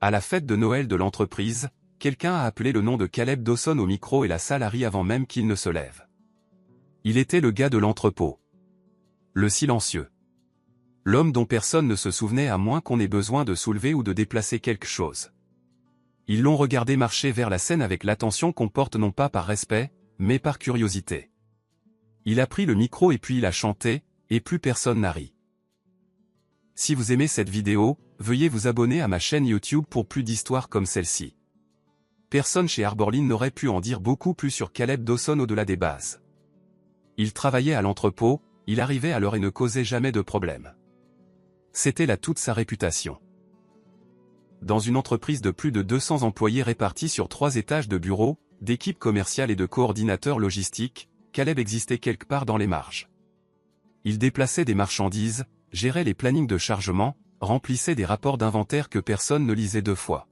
À la fête de Noël de l'entreprise, quelqu'un a appelé le nom de Caleb Dawson au micro et la salle a ri avant même qu'il ne se lève. Il était le gars de l'entrepôt. Le silencieux. L'homme dont personne ne se souvenait à moins qu'on ait besoin de soulever ou de déplacer quelque chose. Ils l'ont regardé marcher vers la scène avec l'attention qu'on porte non pas par respect, mais par curiosité. Il a pris le micro et puis il a chanté, et plus personne n'a ri. Si vous aimez cette vidéo, veuillez vous abonner à ma chaîne YouTube pour plus d'histoires comme celle-ci. Personne chez Arborline n'aurait pu en dire beaucoup plus sur Caleb Dawson au-delà des bases. Il travaillait à l'entrepôt, il arrivait à l'heure et ne causait jamais de problème. C'était là toute sa réputation. Dans une entreprise de plus de 200 employés répartis sur 3 étages de bureaux, d'équipes commerciales et de coordinateurs logistiques, Caleb existait quelque part dans les marges. Il déplaçait des marchandises, gérait les plannings de chargement, remplissait des rapports d'inventaire que personne ne lisait 2 fois.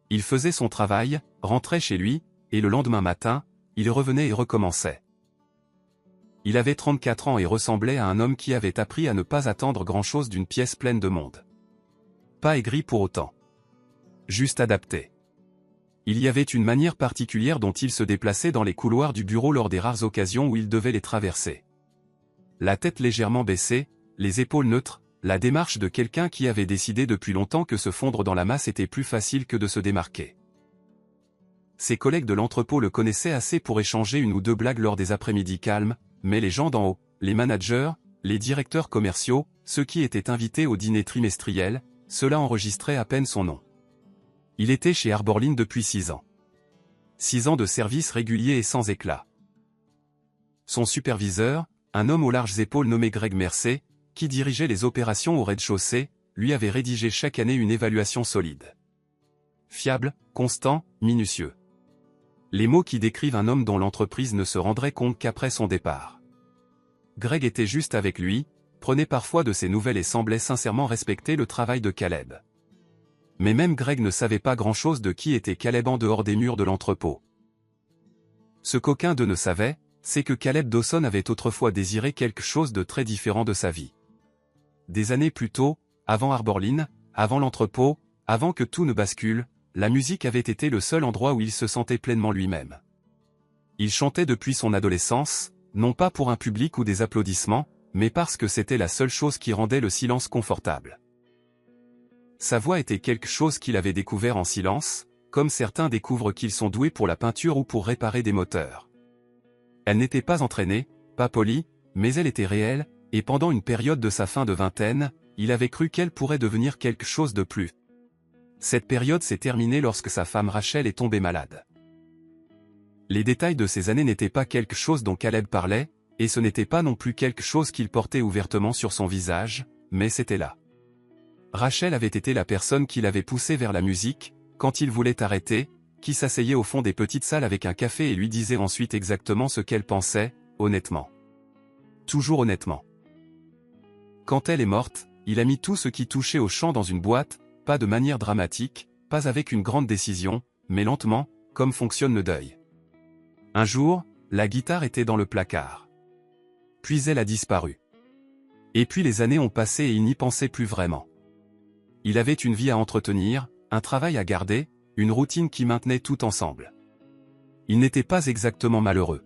Il faisait son travail, rentrait chez lui, et le lendemain matin, il revenait et recommençait. Il avait 34 ans et ressemblait à un homme qui avait appris à ne pas attendre grand-chose d'une pièce pleine de monde. Pas aigri pour autant. Juste adapté. Il y avait une manière particulière dont il se déplaçait dans les couloirs du bureau lors des rares occasions où il devait les traverser. La tête légèrement baissée, les épaules neutres, la démarche de quelqu'un qui avait décidé depuis longtemps que se fondre dans la masse était plus facile que de se démarquer. Ses collègues de l'entrepôt le connaissaient assez pour échanger une ou deux blagues lors des après-midi calmes, mais les gens d'en haut, les managers, les directeurs commerciaux, ceux qui étaient invités au dîner trimestriel, ceux-là enregistraient à peine son nom. Il était chez Arborline depuis 6 ans. 6 ans de service régulier et sans éclat. Son superviseur, un homme aux larges épaules nommé Greg Mercer, qui dirigeait les opérations au rez-de-chaussée, lui avait rédigé chaque année une évaluation solide. Fiable, constant, minutieux. Les mots qui décrivent un homme dont l'entreprise ne se rendrait compte qu'après son départ. Greg était juste avec lui, prenait parfois de ses nouvelles et semblait sincèrement respecter le travail de Caleb. Mais même Greg ne savait pas grand-chose de qui était Caleb en dehors des murs de l'entrepôt. Ce qu'aucun d'eux ne savait, c'est que Caleb Dawson avait autrefois désiré quelque chose de très différent de sa vie. Des années plus tôt, avant Arborline, avant l'entrepôt, avant que tout ne bascule, la musique avait été le seul endroit où il se sentait pleinement lui-même. Il chantait depuis son adolescence, non pas pour un public ou des applaudissements, mais parce que c'était la seule chose qui rendait le silence confortable. Sa voix était quelque chose qu'il avait découvert en silence, comme certains découvrent qu'ils sont doués pour la peinture ou pour réparer des moteurs. Elle n'était pas entraînée, pas polie, mais elle était réelle, et pendant une période de sa fin de vingtaine, il avait cru qu'elle pourrait devenir quelque chose de plus. Cette période s'est terminée lorsque sa femme Rachel est tombée malade. Les détails de ces années n'étaient pas quelque chose dont Caleb parlait, et ce n'était pas non plus quelque chose qu'il portait ouvertement sur son visage, mais c'était là. Rachel avait été la personne qui l'avait poussé vers la musique, quand il voulait arrêter, qui s'asseyait au fond des petites salles avec un café et lui disait ensuite exactement ce qu'elle pensait, honnêtement. Toujours honnêtement. Quand elle est morte, il a mis tout ce qui touchait au chant dans une boîte, pas de manière dramatique, pas avec une grande décision, mais lentement, comme fonctionne le deuil. Un jour, la guitare était dans le placard. Puis elle a disparu. Et puis les années ont passé et il n'y pensait plus vraiment. Il avait une vie à entretenir, un travail à garder, une routine qui maintenait tout ensemble. Il n'était pas exactement malheureux.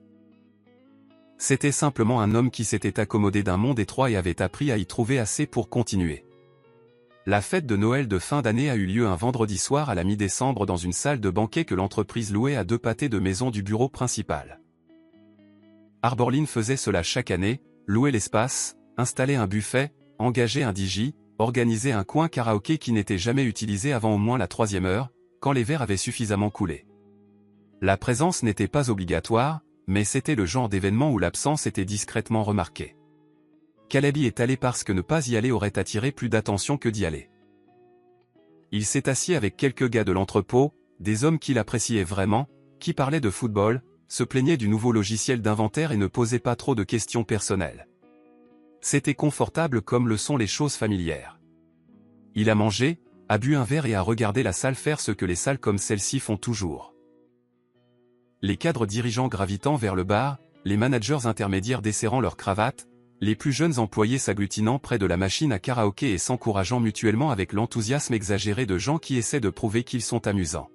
C'était simplement un homme qui s'était accommodé d'un monde étroit et avait appris à y trouver assez pour continuer. La fête de Noël de fin d'année a eu lieu un vendredi soir à la mi-décembre dans une salle de banquet que l'entreprise louait à 2 pâtés de maison du bureau principal. Arborline faisait cela chaque année, louer l'espace, installer un buffet, engager un DJ, organiser un coin karaoké qui n'était jamais utilisé avant au moins la 3e heure, quand les verres avaient suffisamment coulé. La présence n'était pas obligatoire, mais c'était le genre d'événement où l'absence était discrètement remarquée. Caleb y est allé parce que ne pas y aller aurait attiré plus d'attention que d'y aller. Il s'est assis avec quelques gars de l'entrepôt, des hommes qu'il appréciait vraiment, qui parlaient de football, se plaignaient du nouveau logiciel d'inventaire et ne posaient pas trop de questions personnelles. C'était confortable comme le sont les choses familières. Il a mangé, a bu un verre et a regardé la salle faire ce que les salles comme celle-ci font toujours. Les cadres dirigeants gravitant vers le bar, les managers intermédiaires desserrant leurs cravates, Les plus jeunes employés s'agglutinant près de la machine à karaoké et s'encourageant mutuellement avec l'enthousiasme exagéré de gens qui essaient de prouver qu'ils sont amusants.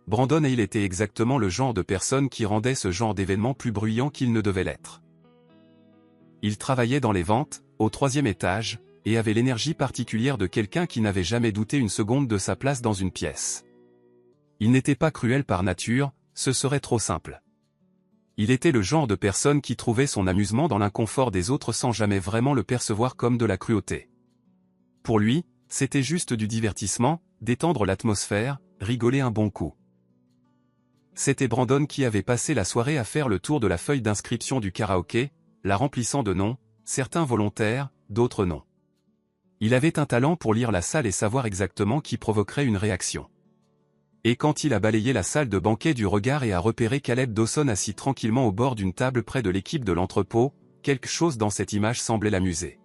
Brandon Hale était exactement le genre de personne qui rendait ce genre d'événement plus bruyant qu'il ne devait l'être. Il travaillait dans les ventes, au 3e étage, et avait l'énergie particulière de quelqu'un qui n'avait jamais douté une seconde de sa place dans une pièce. Il n'était pas cruel par nature, ce serait trop simple. Il était le genre de personne qui trouvait son amusement dans l'inconfort des autres sans jamais vraiment le percevoir comme de la cruauté. Pour lui, c'était juste du divertissement, détendre l'atmosphère, rigoler un bon coup. C'était Brandon qui avait passé la soirée à faire le tour de la feuille d'inscription du karaoké, la remplissant de noms, certains volontaires, d'autres non. Il avait un talent pour lire la salle et savoir exactement qui provoquerait une réaction. Et quand il a balayé la salle de banquet du regard et a repéré Caleb Dawson assis tranquillement au bord d'une table près de l'équipe de l'entrepôt, quelque chose dans cette image semblait l'amuser.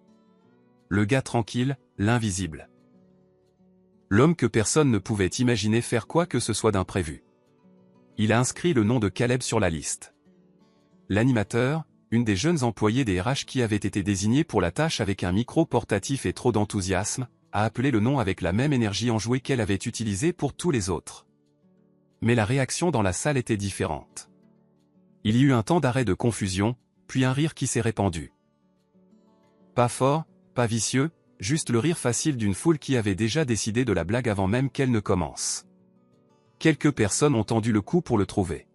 Le gars tranquille, l'invisible. L'homme que personne ne pouvait imaginer faire quoi que ce soit d'imprévu. Il a inscrit le nom de Caleb sur la liste. L'animateur, une des jeunes employées des RH qui avait été désignée pour la tâche avec un micro portatif et trop d'enthousiasme, a appelé le nom avec la même énergie enjouée qu'elle avait utilisée pour tous les autres. Mais la réaction dans la salle était différente. Il y eut un temps d'arrêt de confusion, puis un rire qui s'est répandu. Pas fort, pas vicieux, juste le rire facile d'une foule qui avait déjà décidé de la blague avant même qu'elle ne commence. Quelques personnes ont tendu le coup pour le trouver.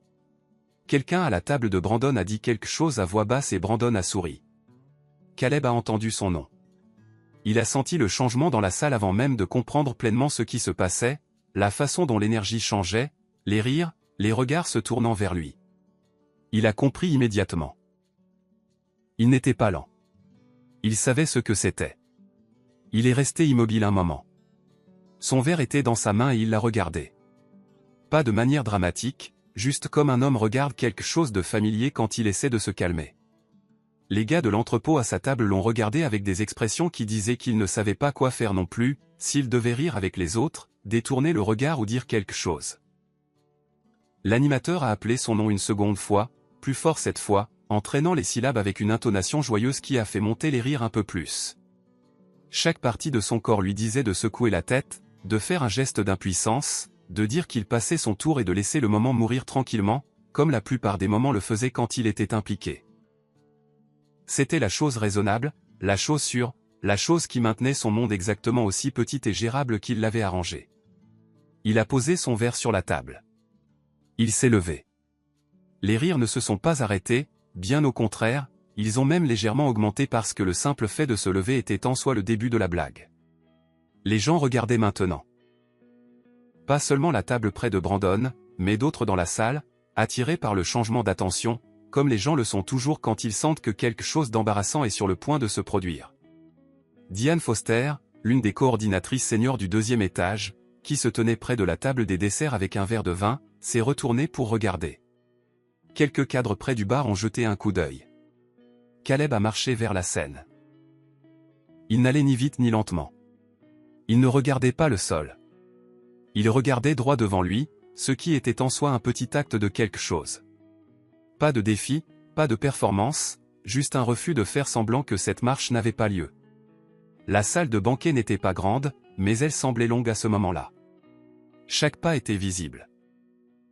Quelqu'un à la table de Brandon a dit quelque chose à voix basse et Brandon a souri. Caleb a entendu son nom. Il a senti le changement dans la salle avant même de comprendre pleinement ce qui se passait, la façon dont l'énergie changeait, les rires, les regards se tournant vers lui. Il a compris immédiatement. Il n'était pas lent. Il savait ce que c'était. Il est resté immobile un moment. Son verre était dans sa main et il l'a regardé. Pas de manière dramatique, juste comme un homme regarde quelque chose de familier quand il essaie de se calmer. Les gars de l'entrepôt à sa table l'ont regardé avec des expressions qui disaient qu'ils ne savaient pas quoi faire non plus, s'ils devaient rire avec les autres, détourner le regard ou dire quelque chose. L'animateur a appelé son nom une seconde fois, plus fort cette fois, en traînant les syllabes avec une intonation joyeuse qui a fait monter les rires un peu plus. Chaque partie de son corps lui disait de secouer la tête, de faire un geste d'impuissance, de dire qu'il passait son tour et de laisser le moment mourir tranquillement, comme la plupart des moments le faisaient quand il était impliqué. C'était la chose raisonnable, la chose sûre, la chose qui maintenait son monde exactement aussi petit et gérable qu'il l'avait arrangé. Il a posé son verre sur la table. Il s'est levé. Les rires ne se sont pas arrêtés, bien au contraire, ils ont même légèrement augmenté parce que le simple fait de se lever était en soi le début de la blague. Les gens regardaient maintenant. Pas seulement la table près de Brandon, mais d'autres dans la salle, attirés par le changement d'attention, comme les gens le sont toujours quand ils sentent que quelque chose d'embarrassant est sur le point de se produire. Diane Foster, l'une des coordinatrices seniors du 2e étage, qui se tenait près de la table des desserts avec un verre de vin, s'est retournée pour regarder. Quelques cadres près du bar ont jeté un coup d'œil. Caleb a marché vers la scène. Il n'allait ni vite ni lentement. Il ne regardait pas le sol. Il regardait droit devant lui, ce qui était en soi un petit acte de quelque chose. Pas de défi, pas de performance, juste un refus de faire semblant que cette marche n'avait pas lieu. La salle de banquet n'était pas grande, mais elle semblait longue à ce moment-là. Chaque pas était visible.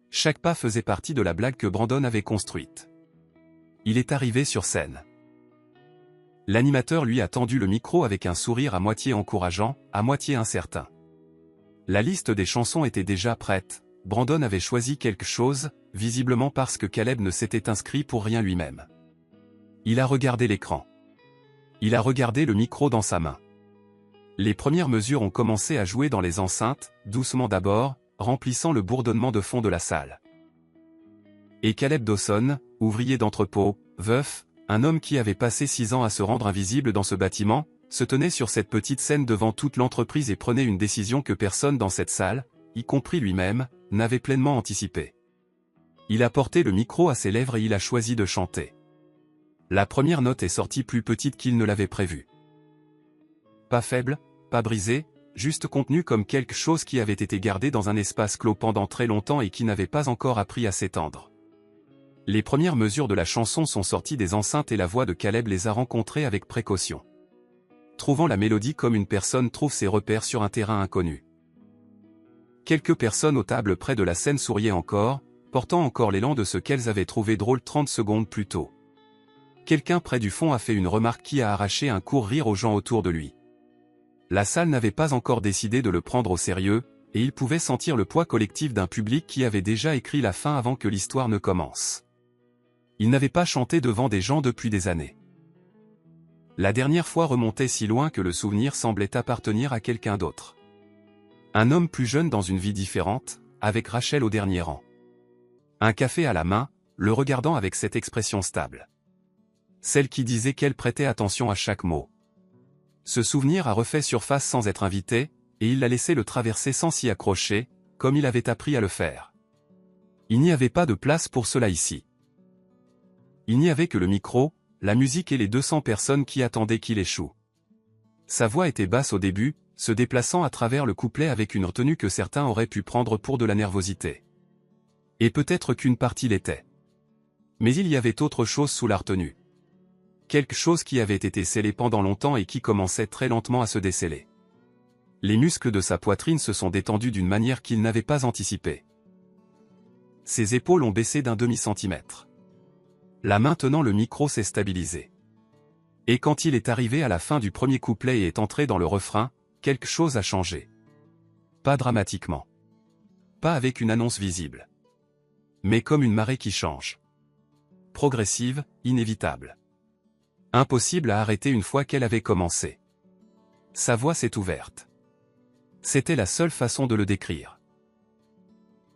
Chaque pas faisait partie de la blague que Brandon avait construite. Il est arrivé sur scène. L'animateur lui a tendu le micro avec un sourire à moitié encourageant, à moitié incertain. La liste des chansons était déjà prête, Brandon avait choisi quelque chose, visiblement parce que Caleb ne s'était inscrit pour rien lui-même. Il a regardé l'écran. Il a regardé le micro dans sa main. Les premières mesures ont commencé à jouer dans les enceintes, doucement d'abord, remplissant le bourdonnement de fond de la salle. Et Caleb Dawson, ouvrier d'entrepôt, veuf, un homme qui avait passé 6 ans à se rendre invisible dans ce bâtiment, se tenait sur cette petite scène devant toute l'entreprise et prenait une décision que personne dans cette salle, y compris lui-même, n'avait pleinement anticipée. Il a porté le micro à ses lèvres et il a choisi de chanter. La première note est sortie plus petite qu'il ne l'avait prévu. Pas faible, pas brisé, juste contenu comme quelque chose qui avait été gardé dans un espace clos pendant très longtemps et qui n'avait pas encore appris à s'étendre. Les premières mesures de la chanson sont sorties des enceintes et la voix de Caleb les a rencontrées avec précaution. Trouvant la mélodie comme une personne trouve ses repères sur un terrain inconnu. Quelques personnes aux tables près de la scène souriaient encore, portant encore l'élan de ce qu'elles avaient trouvé drôle 30 secondes plus tôt. Quelqu'un près du fond a fait une remarque qui a arraché un court rire aux gens autour de lui. La salle n'avait pas encore décidé de le prendre au sérieux, et il pouvait sentir le poids collectif d'un public qui avait déjà écrit la fin avant que l'histoire ne commence. Il n'avait pas chanté devant des gens depuis des années. La dernière fois remontait si loin que le souvenir semblait appartenir à quelqu'un d'autre. Un homme plus jeune dans une vie différente, avec Rachel au dernier rang. Un café à la main, le regardant avec cette expression stable. Celle qui disait qu'elle prêtait attention à chaque mot. Ce souvenir a refait surface sans être invité, et il l'a laissé le traverser sans s'y accrocher, comme il avait appris à le faire. Il n'y avait pas de place pour cela ici. Il n'y avait que le micro, la musique et les 200 personnes qui attendaient qu'il échoue. Sa voix était basse au début, se déplaçant à travers le couplet avec une retenue que certains auraient pu prendre pour de la nervosité. Et peut-être qu'une partie l'était. Mais il y avait autre chose sous la retenue. Quelque chose qui avait été scellé pendant longtemps et qui commençait très lentement à se déceler. Les muscles de sa poitrine se sont détendus d'une manière qu'il n'avait pas anticipée. Ses épaules ont baissé d'un demi-centimètre. Là maintenant le micro s'est stabilisé. Et quand il est arrivé à la fin du premier couplet et est entré dans le refrain, quelque chose a changé. Pas dramatiquement. Pas avec une annonce visible. Mais comme une marée qui change. Progressive, inévitable. Impossible à arrêter une fois qu'elle avait commencé. Sa voix s'est ouverte. C'était la seule façon de le décrire.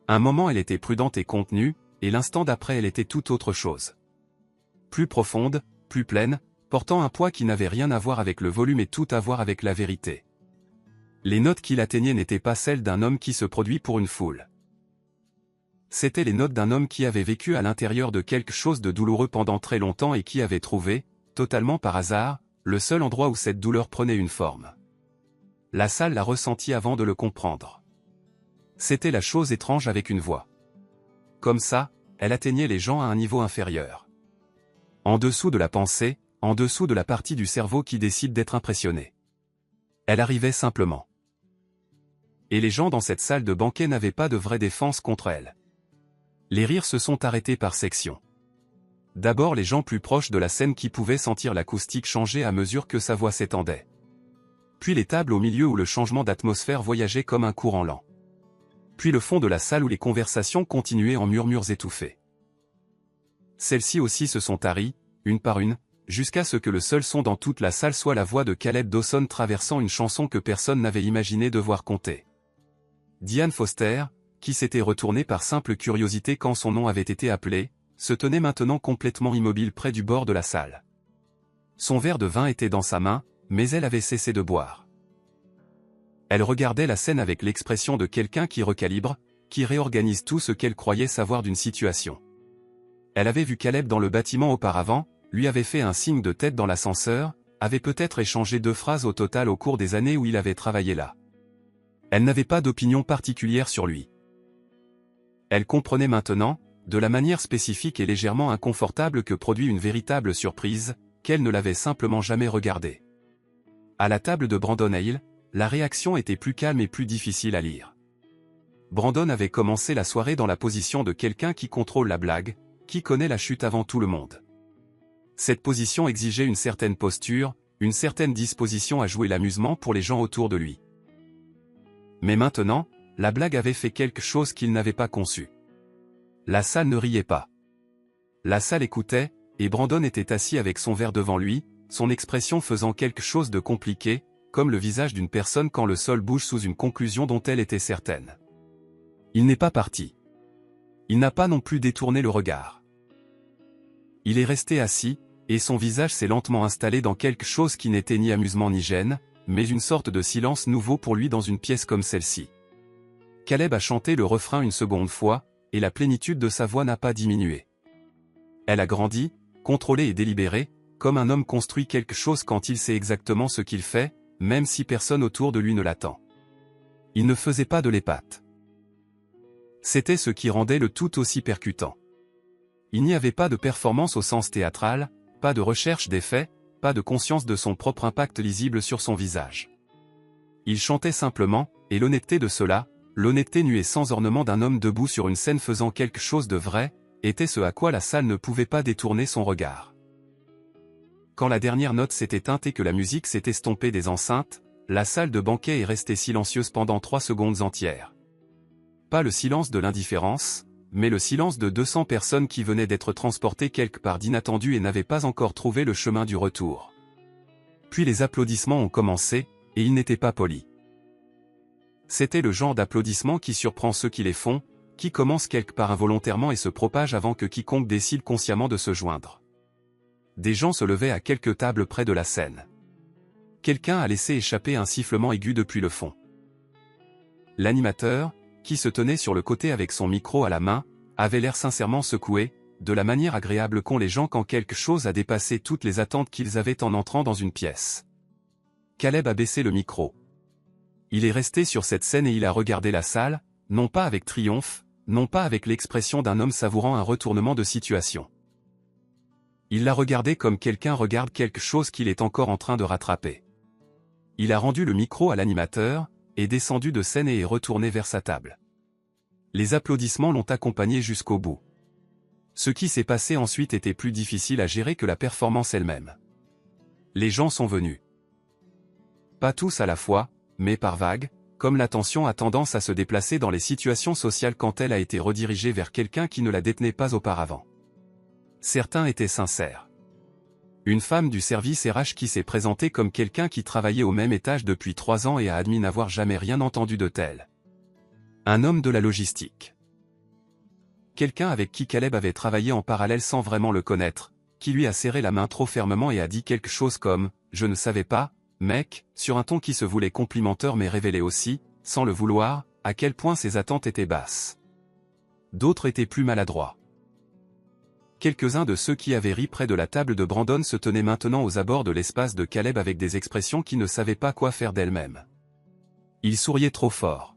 Un moment elle était prudente et contenue, et l'instant d'après elle était tout autre chose. Plus profonde, plus pleine, portant un poids qui n'avait rien à voir avec le volume et tout à voir avec la vérité. Les notes qu'il atteignait n'étaient pas celles d'un homme qui se produit pour une foule. C'étaient les notes d'un homme qui avait vécu à l'intérieur de quelque chose de douloureux pendant très longtemps et qui avait trouvé, totalement par hasard, le seul endroit où cette douleur prenait une forme. La salle l'a ressenti avant de le comprendre. C'était la chose étrange avec une voix. Comme ça, elle atteignait les gens à un niveau inférieur. En dessous de la pensée, en dessous de la partie du cerveau qui décide d'être impressionné. Elle arrivait simplement. Et les gens dans cette salle de banquet n'avaient pas de vraie défense contre elle. Les rires se sont arrêtés par section. D'abord les gens plus proches de la scène qui pouvaient sentir l'acoustique changer à mesure que sa voix s'étendait. Puis les tables au milieu où le changement d'atmosphère voyageait comme un courant lent. Puis le fond de la salle où les conversations continuaient en murmures étouffés. Celles-ci aussi se sont taries, une par une, jusqu'à ce que le seul son dans toute la salle soit la voix de Caleb Dawson traversant une chanson que personne n'avait imaginé devoir compter. Diane Foster, qui s'était retournée par simple curiosité quand son nom avait été appelé, se tenait maintenant complètement immobile près du bord de la salle. Son verre de vin était dans sa main, mais elle avait cessé de boire. Elle regardait la scène avec l'expression de quelqu'un qui recalibre, qui réorganise tout ce qu'elle croyait savoir d'une situation. Elle avait vu Caleb dans le bâtiment auparavant, lui avait fait un signe de tête dans l'ascenseur, avait peut-être échangé 2 phrases au total au cours des années où il avait travaillé là. Elle n'avait pas d'opinion particulière sur lui. Elle comprenait maintenant, de la manière spécifique et légèrement inconfortable que produit une véritable surprise, qu'elle ne l'avait simplement jamais regardé. À la table de Brandon Hale, la réaction était plus calme et plus difficile à lire. Brandon avait commencé la soirée dans la position de quelqu'un qui contrôle la blague, qui connaît la chute avant tout le monde. Cette position exigeait une certaine posture, une certaine disposition à jouer l'amusement pour les gens autour de lui. Mais maintenant, la blague avait fait quelque chose qu'il n'avait pas conçu. La salle ne riait pas. La salle écoutait, et Brandon était assis avec son verre devant lui, son expression faisant quelque chose de compliqué, comme le visage d'une personne quand le sol bouge sous une conclusion dont elle était certaine. Il n'est pas parti. Il n'a pas non plus détourné le regard. Il est resté assis, et son visage s'est lentement installé dans quelque chose qui n'était ni amusement ni gêne, mais une sorte de silence nouveau pour lui dans une pièce comme celle-ci. Caleb a chanté le refrain une seconde fois, et la plénitude de sa voix n'a pas diminué. Elle a grandi, contrôlée et délibérée, comme un homme construit quelque chose quand il sait exactement ce qu'il fait, même si personne autour de lui ne l'attend. Il ne faisait pas de l'épate. C'était ce qui rendait le tout aussi percutant. Il n'y avait pas de performance au sens théâtral, pas de recherche d'effets, pas de conscience de son propre impact lisible sur son visage. Il chantait simplement, et l'honnêteté de cela, l'honnêteté nue et sans ornement d'un homme debout sur une scène faisant quelque chose de vrai, était ce à quoi la salle ne pouvait pas détourner son regard. Quand la dernière note s'est éteinte et que la musique s'est estompée des enceintes, la salle de banquet est restée silencieuse pendant 3 secondes entières. Pas le silence de l'indifférence, mais le silence de 200 personnes qui venaient d'être transportées quelque part d'inattendu et n'avaient pas encore trouvé le chemin du retour. Puis les applaudissements ont commencé, et ils n'étaient pas polis. C'était le genre d'applaudissements qui surprend ceux qui les font, qui commencent quelque part involontairement et se propagent avant que quiconque décide consciemment de se joindre. Des gens se levaient à quelques tables près de la scène. Quelqu'un a laissé échapper un sifflement aigu depuis le fond. L'animateur, qui se tenait sur le côté avec son micro à la main, avait l'air sincèrement secoué, de la manière agréable qu'ont les gens quand quelque chose a dépassé toutes les attentes qu'ils avaient en entrant dans une pièce. Caleb a baissé le micro. Il est resté sur cette scène et il a regardé la salle, non pas avec triomphe, non pas avec l'expression d'un homme savourant un retournement de situation. Il l'a regardé comme quelqu'un regarde quelque chose qu'il est encore en train de rattraper. Il a rendu le micro à l'animateur, est descendu de scène et est retourné vers sa table. Les applaudissements l'ont accompagné jusqu'au bout. Ce qui s'est passé ensuite était plus difficile à gérer que la performance elle-même. Les gens sont venus. Pas tous à la fois, mais par vagues, comme l'attention a tendance à se déplacer dans les situations sociales quand elle a été redirigée vers quelqu'un qui ne la détenait pas auparavant. Certains étaient sincères. Une femme du service RH qui s'est présentée comme quelqu'un qui travaillait au même étage depuis 3 ans et a admis n'avoir jamais rien entendu de tel. Un homme de la logistique. Quelqu'un avec qui Caleb avait travaillé en parallèle sans vraiment le connaître, qui lui a serré la main trop fermement et a dit quelque chose comme « Je ne savais pas, mec », sur un ton qui se voulait complimenteur mais révélait aussi, sans le vouloir, à quel point ses attentes étaient basses. D'autres étaient plus maladroits. Quelques-uns de ceux qui avaient ri près de la table de Brandon se tenaient maintenant aux abords de l'espace de Caleb avec des expressions qui ne savaient pas quoi faire d'elles-mêmes. Ils souriaient trop fort.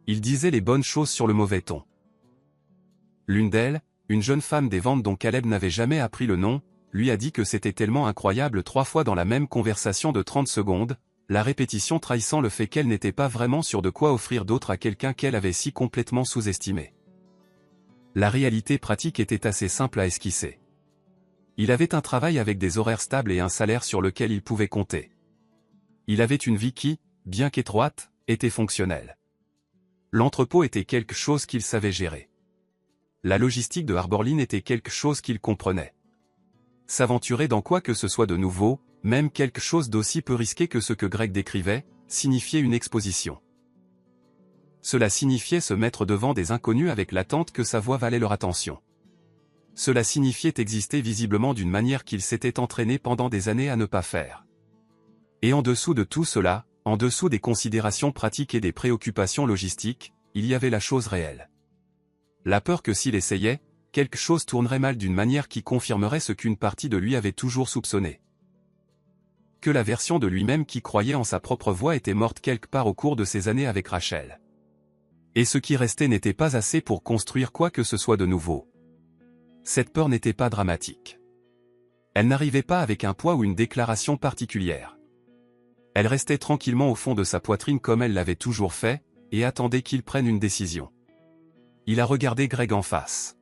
Ils disaient les bonnes choses sur le mauvais ton. L'une d'elles, une jeune femme des ventes dont Caleb n'avait jamais appris le nom, lui a dit que c'était tellement incroyable 3 fois dans la même conversation de 30 secondes, la répétition trahissant le fait qu'elle n'était pas vraiment sûre de quoi offrir d'autre à quelqu'un qu'elle avait si complètement sous-estimé. La réalité pratique était assez simple à esquisser. Il avait un travail avec des horaires stables et un salaire sur lequel il pouvait compter. Il avait une vie qui, bien qu'étroite, était fonctionnelle. L'entrepôt était quelque chose qu'il savait gérer. La logistique de Arborline était quelque chose qu'il comprenait. S'aventurer dans quoi que ce soit de nouveau, même quelque chose d'aussi peu risqué que ce que Greg décrivait, signifiait une exposition. Cela signifiait se mettre devant des inconnus avec l'attente que sa voix valait leur attention. Cela signifiait exister visiblement d'une manière qu'il s'était entraîné pendant des années à ne pas faire. Et en dessous de tout cela, en dessous des considérations pratiques et des préoccupations logistiques, il y avait la chose réelle. La peur que s'il essayait, quelque chose tournerait mal d'une manière qui confirmerait ce qu'une partie de lui avait toujours soupçonné. Que la version de lui-même qui croyait en sa propre voix était morte quelque part au cours de ces années avec Rachel. Et ce qui restait n'était pas assez pour construire quoi que ce soit de nouveau. Cette peur n'était pas dramatique. Elle n'arrivait pas avec un poids ou une déclaration particulière. Elle restait tranquillement au fond de sa poitrine comme elle l'avait toujours fait, et attendait qu'il prenne une décision. Il a regardé Greg en face.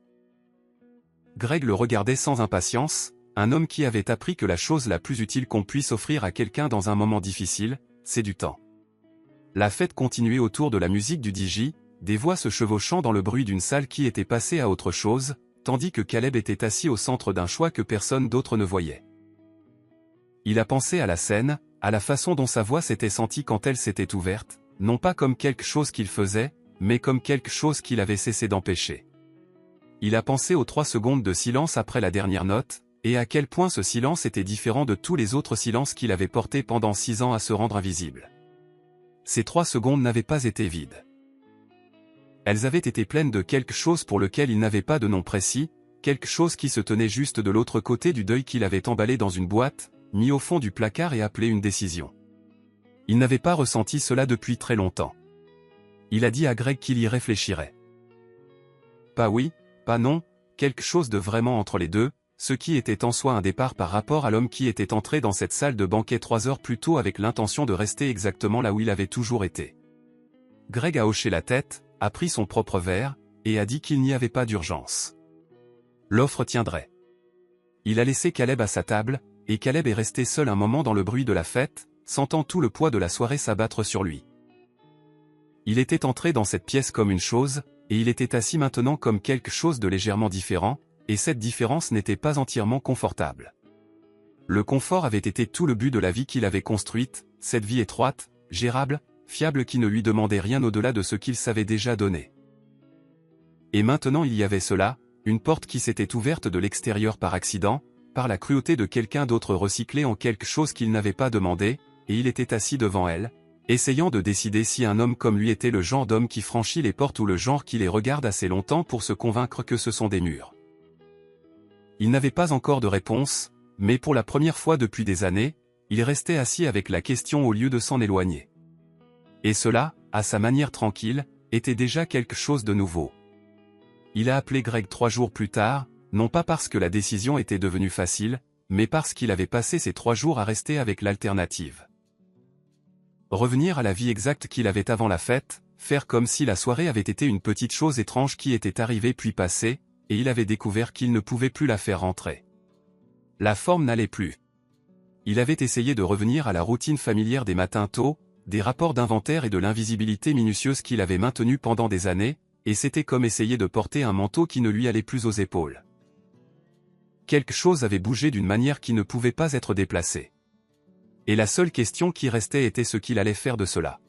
Greg le regardait sans impatience, un homme qui avait appris que la chose la plus utile qu'on puisse offrir à quelqu'un dans un moment difficile, c'est du temps. La fête continuait autour de la musique du DJ, des voix se chevauchant dans le bruit d'une salle qui était passée à autre chose, tandis que Caleb était assis au centre d'un choix que personne d'autre ne voyait. Il a pensé à la scène, à la façon dont sa voix s'était sentie quand elle s'était ouverte, non pas comme quelque chose qu'il faisait, mais comme quelque chose qu'il avait cessé d'empêcher. Il a pensé aux 3 secondes de silence après la dernière note, et à quel point ce silence était différent de tous les autres silences qu'il avait portés pendant 6 ans à se rendre invisible. Ces 3 secondes n'avaient pas été vides. Elles avaient été pleines de quelque chose pour lequel il n'avait pas de nom précis, quelque chose qui se tenait juste de l'autre côté du deuil qu'il avait emballé dans une boîte, mis au fond du placard et appelé une décision. Il n'avait pas ressenti cela depuis très longtemps. Il a dit à Greg qu'il y réfléchirait. Pas oui, pas non, quelque chose de vraiment entre les deux, ce qui était en soi un départ par rapport à l'homme qui était entré dans cette salle de banquet 3 heures plus tôt avec l'intention de rester exactement là où il avait toujours été. Greg a hoché la tête, a pris son propre verre, et a dit qu'il n'y avait pas d'urgence. L'offre tiendrait. Il a laissé Caleb à sa table, et Caleb est resté seul un moment dans le bruit de la fête, sentant tout le poids de la soirée s'abattre sur lui. Il était entré dans cette pièce comme une chose, et il était assis maintenant comme quelque chose de légèrement différent, et cette différence n'était pas entièrement confortable. Le confort avait été tout le but de la vie qu'il avait construite, cette vie étroite, gérable, fiable qui ne lui demandait rien au-delà de ce qu'il savait déjà donner. Et maintenant il y avait cela, une porte qui s'était ouverte de l'extérieur par accident, par la cruauté de quelqu'un d'autre recyclé en quelque chose qu'il n'avait pas demandé, et il était assis devant elle, essayant de décider si un homme comme lui était le genre d'homme qui franchit les portes ou le genre qui les regarde assez longtemps pour se convaincre que ce sont des murs. Il n'avait pas encore de réponse, mais pour la première fois depuis des années, il restait assis avec la question au lieu de s'en éloigner. Et cela, à sa manière tranquille, était déjà quelque chose de nouveau. Il a appelé Greg 3 jours plus tard, non pas parce que la décision était devenue facile, mais parce qu'il avait passé ces 3 jours à rester avec l'alternative. Revenir à la vie exacte qu'il avait avant la fête, faire comme si la soirée avait été une petite chose étrange qui était arrivée puis passée, et il avait découvert qu'il ne pouvait plus la faire rentrer. La forme n'allait plus. Il avait essayé de revenir à la routine familière des matins tôt, des rapports d'inventaire et de l'invisibilité minutieuse qu'il avait maintenue pendant des années, et c'était comme essayer de porter un manteau qui ne lui allait plus aux épaules. Quelque chose avait bougé d'une manière qui ne pouvait pas être déplacée. Et la seule question qui restait était ce qu'il allait faire de cela.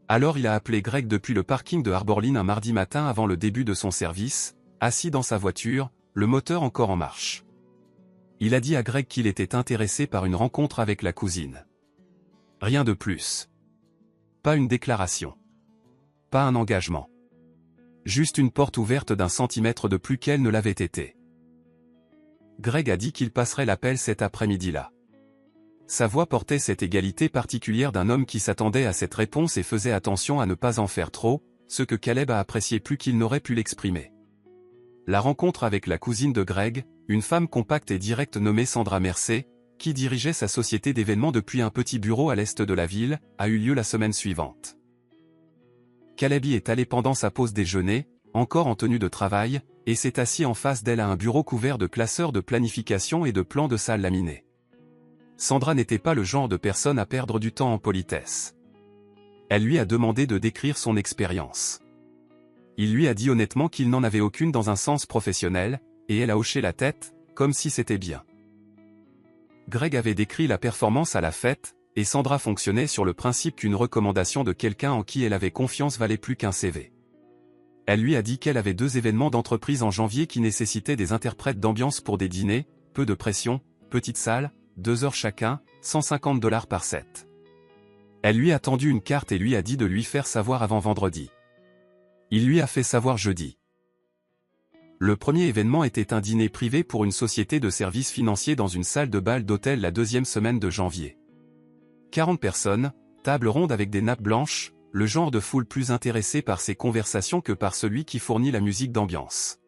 Alors il a appelé Greg depuis le parking de Harborlin un mardi matin avant le début de son service, assis dans sa voiture, le moteur encore en marche. Il a dit à Greg qu'il était intéressé par une rencontre avec la cousine. Rien de plus. Pas une déclaration. Pas un engagement. Juste une porte ouverte d'1 centimètre de plus qu'elle ne l'avait été. Greg a dit qu'il passerait l'appel cet après-midi-là. Sa voix portait cette égalité particulière d'un homme qui s'attendait à cette réponse et faisait attention à ne pas en faire trop, ce que Caleb a apprécié plus qu'il n'aurait pu l'exprimer. La rencontre avec la cousine de Greg, une femme compacte et directe nommée Sandra Mercé, qui dirigeait sa société d'événements depuis un petit bureau à l'est de la ville, a eu lieu la semaine suivante. Caleb y est allé pendant sa pause déjeuner, encore en tenue de travail, et s'est assis en face d'elle à un bureau couvert de classeurs de planification et de plans de salle laminés. Sandra n'était pas le genre de personne à perdre du temps en politesse. Elle lui a demandé de décrire son expérience. Il lui a dit honnêtement qu'il n'en avait aucune dans un sens professionnel, et elle a hoché la tête, comme si c'était bien. Greg avait décrit la performance à la fête, et Sandra fonctionnait sur le principe qu'une recommandation de quelqu'un en qui elle avait confiance valait plus qu'un CV. Elle lui a dit qu'elle avait 2 événements d'entreprise en janvier qui nécessitaient des interprètes d'ambiance pour des dîners, peu de pression, petite salle, 2 heures chacun, $150 par set. Elle lui a tendu une carte et lui a dit de lui faire savoir avant vendredi. Il lui a fait savoir jeudi. Le premier événement était un dîner privé pour une société de services financiers dans une salle de bal d'hôtel la 2e semaine de janvier. 40 personnes, table ronde avec des nappes blanches, le genre de foule plus intéressée par ces conversations que par celui qui fournit la musique d'ambiance.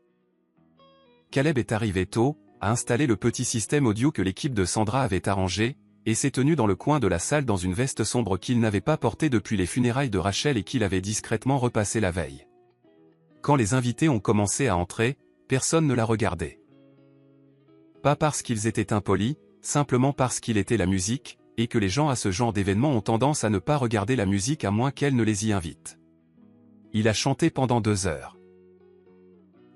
Caleb est arrivé tôt, a installé le petit système audio que l'équipe de Sandra avait arrangé, et s'est tenu dans le coin de la salle dans une veste sombre qu'il n'avait pas portée depuis les funérailles de Rachel et qu'il avait discrètement repassé la veille. Quand les invités ont commencé à entrer, personne ne l'a regardé. Pas parce qu'ils étaient impolis, simplement parce qu'il était la musique, et que les gens à ce genre d'événement ont tendance à ne pas regarder la musique à moins qu'elle ne les y invite. Il a chanté pendant 2 heures.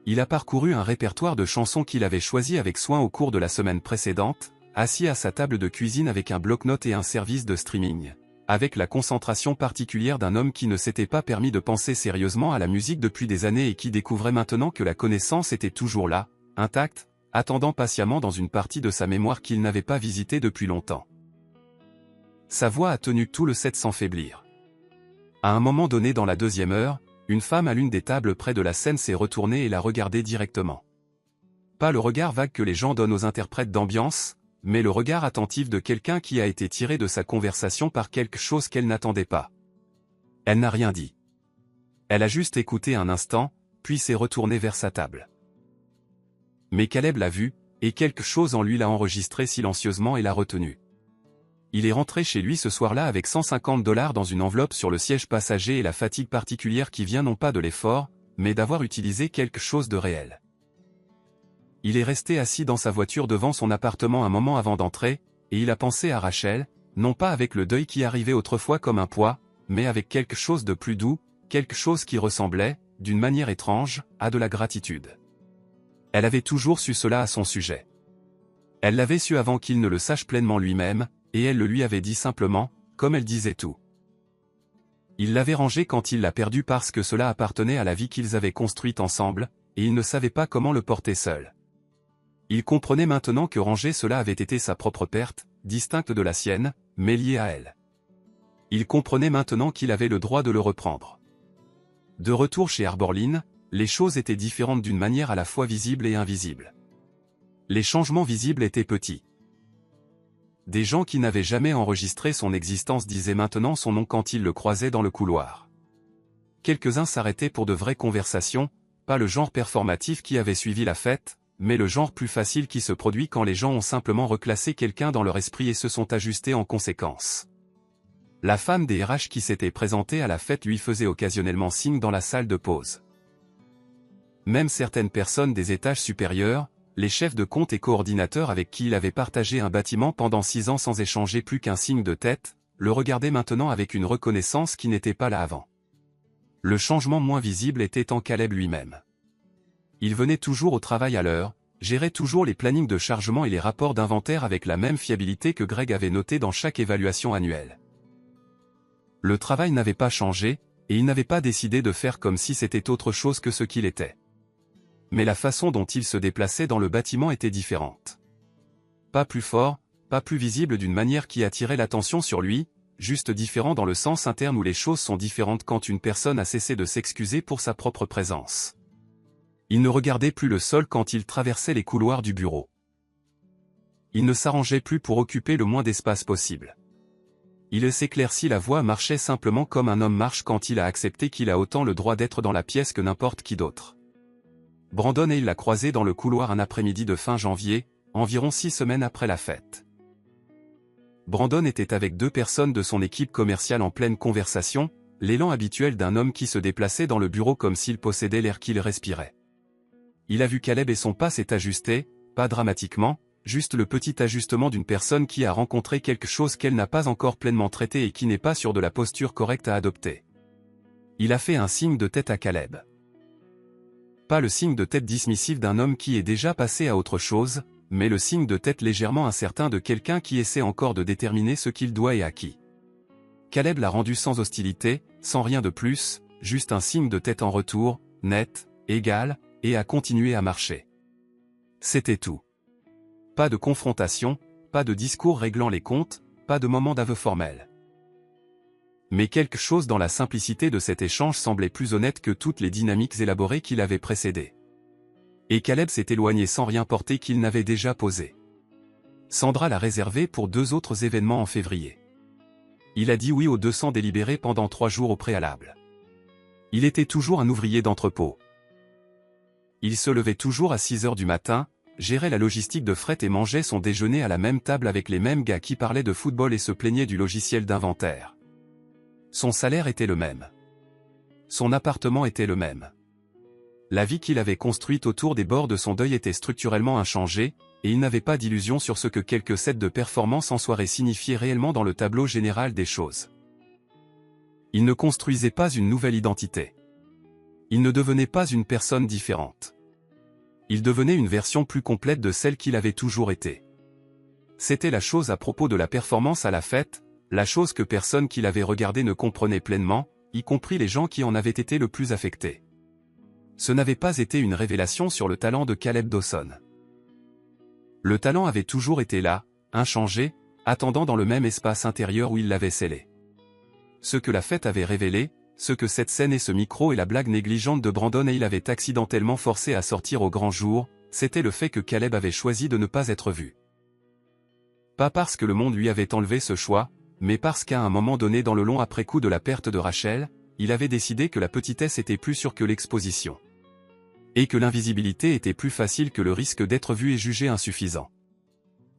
Il a parcouru un répertoire de chansons qu'il avait choisi avec soin au cours de la semaine précédente, assis à sa table de cuisine avec un bloc-notes et un service de streaming, avec la concentration particulière d'un homme qui ne s'était pas permis de penser sérieusement à la musique depuis des années et qui découvrait maintenant que la connaissance était toujours là, intacte, attendant patiemment dans une partie de sa mémoire qu'il n'avait pas visitée depuis longtemps. Sa voix a tenu tout le set sans faiblir. À un moment donné dans la 2e heure, une femme à l'une des tables près de la scène s'est retournée et l'a regardé directement. Pas le regard vague que les gens donnent aux interprètes d'ambiance, mais le regard attentif de quelqu'un qui a été tiré de sa conversation par quelque chose qu'elle n'attendait pas. Elle n'a rien dit. Elle a juste écouté un instant, puis s'est retournée vers sa table. Mais Caleb l'a vu, et quelque chose en lui l'a enregistré silencieusement et l'a retenu. Il est rentré chez lui ce soir-là avec $150 dans une enveloppe sur le siège passager et la fatigue particulière qui vient non pas de l'effort, mais d'avoir utilisé quelque chose de réel. Il est resté assis dans sa voiture devant son appartement un moment avant d'entrer, et il a pensé à Rachel, non pas avec le deuil qui arrivait autrefois comme un poids, mais avec quelque chose de plus doux, quelque chose qui ressemblait, d'une manière étrange, à de la gratitude. Elle avait toujours su cela à son sujet. Elle l'avait su avant qu'il ne le sache pleinement lui-même, et elle le lui avait dit simplement, comme elle disait tout. Il l'avait rangé quand il l'a perdu parce que cela appartenait à la vie qu'ils avaient construite ensemble, et il ne savait pas comment le porter seul. Il comprenait maintenant que ranger cela avait été sa propre perte, distincte de la sienne, mais liée à elle. Il comprenait maintenant qu'il avait le droit de le reprendre. De retour chez Arborline, les choses étaient différentes d'une manière à la fois visible et invisible. Les changements visibles étaient petits. Des gens qui n'avaient jamais enregistré son existence disaient maintenant son nom quand ils le croisaient dans le couloir. Quelques-uns s'arrêtaient pour de vraies conversations, pas le genre performatif qui avait suivi la fête, mais le genre plus facile qui se produit quand les gens ont simplement reclassé quelqu'un dans leur esprit et se sont ajustés en conséquence. La femme des RH qui s'était présentée à la fête lui faisait occasionnellement signe dans la salle de pause. Même certaines personnes des étages supérieurs, les chefs de compte et coordinateurs avec qui il avait partagé un bâtiment pendant 6 ans sans échanger plus qu'un signe de tête, le regardaient maintenant avec une reconnaissance qui n'était pas là avant. Le changement moins visible était en Caleb lui-même. Il venait toujours au travail à l'heure, gérait toujours les plannings de chargement et les rapports d'inventaire avec la même fiabilité que Greg avait noté dans chaque évaluation annuelle. Le travail n'avait pas changé, et il n'avait pas décidé de faire comme si c'était autre chose que ce qu'il était. Mais la façon dont il se déplaçait dans le bâtiment était différente. Pas plus fort, pas plus visible d'une manière qui attirait l'attention sur lui, juste différent dans le sens interne où les choses sont différentes quand une personne a cessé de s'excuser pour sa propre présence. Il ne regardait plus le sol quand il traversait les couloirs du bureau. Il ne s'arrangeait plus pour occuper le moins d'espace possible. Il s'éclaircit la voie marchait simplement comme un homme marche quand il a accepté qu'il a autant le droit d'être dans la pièce que n'importe qui d'autre. Brandon et il l'a croisé dans le couloir un après-midi de fin janvier, environ 6 semaines après la fête. Brandon était avec 2 personnes de son équipe commerciale en pleine conversation, l'élan habituel d'un homme qui se déplaçait dans le bureau comme s'il possédait l'air qu'il respirait. Il a vu Caleb et son pas s'est ajusté, pas dramatiquement, juste le petit ajustement d'une personne qui a rencontré quelque chose qu'elle n'a pas encore pleinement traité et qui n'est pas sûre de la posture correcte à adopter. Il a fait un signe de tête à Caleb. Pas le signe de tête dismissif d'un homme qui est déjà passé à autre chose, mais le signe de tête légèrement incertain de quelqu'un qui essaie encore de déterminer ce qu'il doit et à qui. Caleb l'a rendu sans hostilité, sans rien de plus, juste un signe de tête en retour, net, égal, et a continué à marcher. C'était tout. Pas de confrontation, pas de discours réglant les comptes, pas de moment d'aveu formel. Mais quelque chose dans la simplicité de cet échange semblait plus honnête que toutes les dynamiques élaborées qui l'avaient précédé. Et Caleb s'est éloigné sans rien porter qu'il n'avait déjà posé. Sandra l'a réservé pour 2 autres événements en février. Il a dit oui aux 200 délibérés pendant 3 jours au préalable. Il était toujours un ouvrier d'entrepôt. Il se levait toujours à 6 heures du matin, gérait la logistique de fret et mangeait son déjeuner à la même table avec les mêmes gars qui parlaient de football et se plaignaient du logiciel d'inventaire. Son salaire était le même. Son appartement était le même. La vie qu'il avait construite autour des bords de son deuil était structurellement inchangée, et il n'avait pas d'illusion sur ce que quelques sets de performance en soirée signifiaient réellement dans le tableau général des choses. Il ne construisait pas une nouvelle identité. Il ne devenait pas une personne différente. Il devenait une version plus complète de celle qu'il avait toujours été. C'était la chose à propos de la performance à la fête, la chose que personne qui l'avait regardé ne comprenait pleinement, y compris les gens qui en avaient été le plus affectés. Ce n'avait pas été une révélation sur le talent de Caleb Dawson. Le talent avait toujours été là, inchangé, attendant dans le même espace intérieur où il l'avait scellé. Ce que la fête avait révélé, ce que cette scène et ce micro et la blague négligente de Brandon et il avaient accidentellement forcé à sortir au grand jour, c'était le fait que Caleb avait choisi de ne pas être vu. Pas parce que le monde lui avait enlevé ce choix, mais parce qu'à un moment donné dans le long après-coup de la perte de Rachel, il avait décidé que la petitesse était plus sûre que l'exposition. Et que l'invisibilité était plus facile que le risque d'être vu et jugé insuffisant.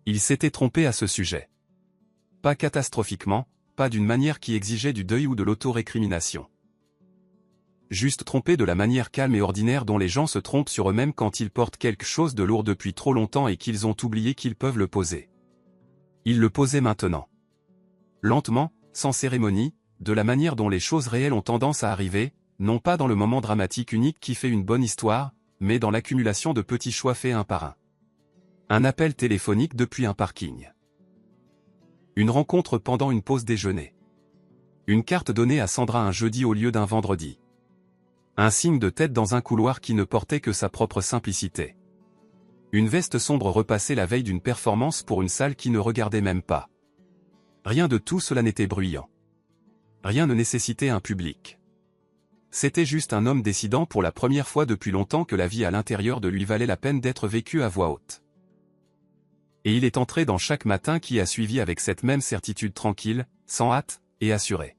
Il s'était trompé à ce sujet. Pas catastrophiquement, pas d'une manière qui exigeait du deuil ou de l'auto-récrimination. Juste trompé de la manière calme et ordinaire dont les gens se trompent sur eux-mêmes quand ils portent quelque chose de lourd depuis trop longtemps et qu'ils ont oublié qu'ils peuvent le poser. Il le posait maintenant. Lentement, sans cérémonie, de la manière dont les choses réelles ont tendance à arriver, non pas dans le moment dramatique unique qui fait une bonne histoire, mais dans l'accumulation de petits choix faits un par un. Un appel téléphonique depuis un parking. Une rencontre pendant une pause déjeuner. Une carte donnée à Sandra un jeudi au lieu d'un vendredi. Un signe de tête dans un couloir qui ne portait que sa propre simplicité. Une veste sombre repassée la veille d'une performance pour une salle qui ne regardait même pas. Rien de tout cela n'était bruyant. Rien ne nécessitait un public. C'était juste un homme décidant pour la première fois depuis longtemps que la vie à l'intérieur de lui valait la peine d'être vécue à voix haute. Et il est entré dans chaque matin qui a suivi avec cette même certitude tranquille, sans hâte, et assurée.